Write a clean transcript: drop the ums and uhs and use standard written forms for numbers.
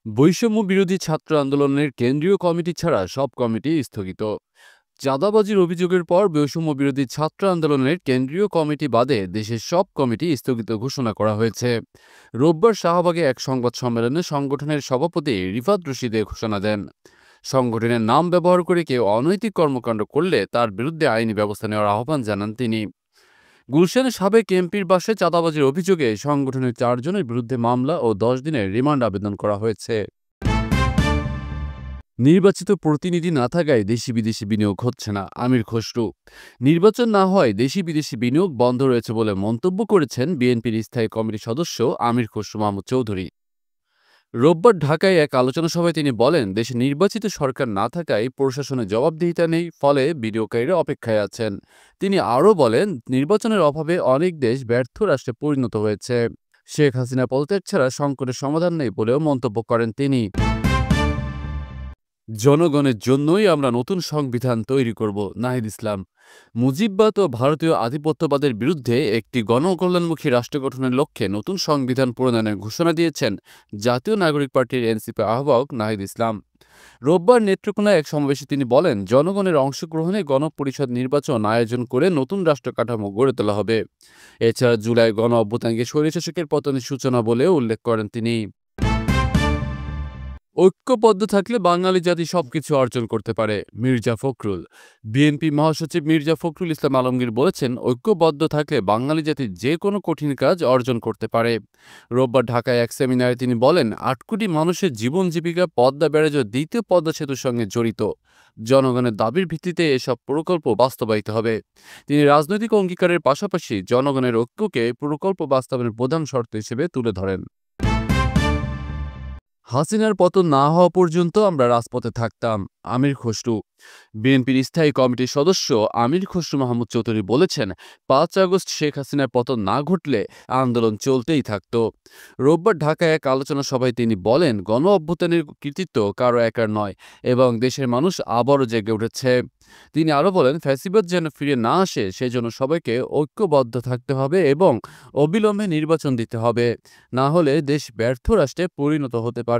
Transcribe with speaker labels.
Speaker 1: বৈষম্য বিরোধী ছাত্র আন্দোলনের কেন্দ্রীয় কমিটি ছাড়া সব কমিটি স্থগিত। চাঁদাবাজির অভিযোগের পর বৈষম্য বিরোধী ছাত্র আন্দোলনের কেন্দ্রীয় কমিটি বাদে দেশের সব কমিটি স্থগিত ঘোষণা করা হয়েছে। রোববার শাহবাগে এক সংবাদ সম্মেলনে সংগঠনের সভাপতি রিফাত রশিদ এ ঘোষণা দেন। সংগঠনের নাম ব্যবহার করে কেউ অনৈতিক কর্মকাণ্ড করলে তার বিরুদ্ধে আইনি ব্যবস্থা নেওয়ার আহ্বান জানান তিনি। গুলশানের সাবেক এমপির বাসায় চাঁদাবাজির অভিযোগে সংগঠনের 4 জনের বিরুদ্ধে মামলা ও 10 দিনের রিমান্ড আবেদন করা হয়েছে। নির্বাচিত প্রতিনিধি না থাকায় দেশি বিদেশি বিনিয়োগ হচ্ছে না, আমির খসরু। নির্বাচন না হয় দেশি বিদেশি বিনিয়োগ বন্ধ রয়েছে বলে মন্তব্য করেছেন বিএনপির স্থায়ী কমিটির সদস্য আমির খসরু মাহমুদ চৌধুরী। রোববার ঢাকায় এক আলোচনা সভায় তিনি বলেন, দেশে নির্বাচিত সরকার না থাকায় প্রশাসনে জবাবদিহিতা নেই, ফলে বিনিয়োগকারীরা অপেক্ষায় আছেন। তিনি আরও বলেন, নির্বাচনের অভাবে অনেক দেশ ব্যর্থ রাষ্ট্রে পরিণত হয়েছে। শেখ হাসিনা পদত্যাগ ছাড়া সংকটের সমাধান নেই বলেও মন্তব্য করেন তিনি। জনগণের জন্যই আমরা নতুন সংবিধান তৈরি করব, নাহিদ ইসলাম। মুজিববাদ ও ভারতীয় আধিপত্যবাদের বিরুদ্ধে একটি গণকল্যাণমুখী রাষ্ট্র গঠনের লক্ষ্যে নতুন সংবিধান প্রণয়নের ঘোষণা দিয়েছেন জাতীয় নাগরিক পার্টির এনসিপি আহ্বায়ক নাহিদ ইসলাম। রোববার নেত্রকোনায় এক সমাবেশে তিনি বলেন, জনগণের অংশগ্রহণে গণপরিষদ নির্বাচন আয়োজন করে নতুন রাষ্ট্র কাঠামো গড়ে তোলা হবে। এছাড়া জুলাই গণ অভ্যুত্থানকে স্বৈরশাসকের পতনের সূচনা বলেও উল্লেখ করেন তিনি। ঐক্যবদ্ধ থাকলে বাঙালি জাতি সবকিছু অর্জন করতে পারে, মির্জা ফখরুল। বিএনপি মহাসচিব মির্জা ফখরুল ইসলাম আলমগীর বলেছেন, ঐক্যবদ্ধ থাকলে বাঙালি জাতি যে কোনো কঠিন কাজ অর্জন করতে পারে। রোববার ঢাকায় এক সেমিনারে তিনি বলেন, 8 কোটি মানুষের জীবন জীবিকা পদ্মা ব্যারেজের দ্বিতীয় পদ্মা সেতুর সঙ্গে জড়িত। জনগণের দাবির ভিত্তিতে এসব প্রকল্প বাস্তবায়িত হবে। তিনি রাজনৈতিক অঙ্গীকারের পাশাপাশি জনগণের ঐক্যকে প্রকল্প বাস্তবায়নের প্রধান শর্ত হিসেবে তুলে ধরেন। হাসিনার পতন না হওয়া পর্যন্ত আমরা রাজপথে থাকতাম, আমির খসরু। বিএনপির স্থায়ী কমিটির সদস্য আমির খসরু মাহমুদ চৌধুরী বলেছেন, 5 আগস্ট শেখ হাসিনার পতন না ঘটলে আন্দোলন চলতেই থাকত। রোববার ঢাকায় এক আলোচনা সভায় তিনি বলেন, গণ অভ্যুত্থানের কৃতিত্ব কারো একার নয় এবং দেশের মানুষ আবারও জেগে উঠেছে। তিনি আরও বলেন, ফ্যাসিবাদ যেন ফিরে না আসে সেজন্য সবাইকে ঐক্যবদ্ধ থাকতে হবে এবং অবিলম্বে নির্বাচন দিতে হবে, না হলে দেশ ব্যর্থ রাষ্ট্রে পরিণত হতে পারে।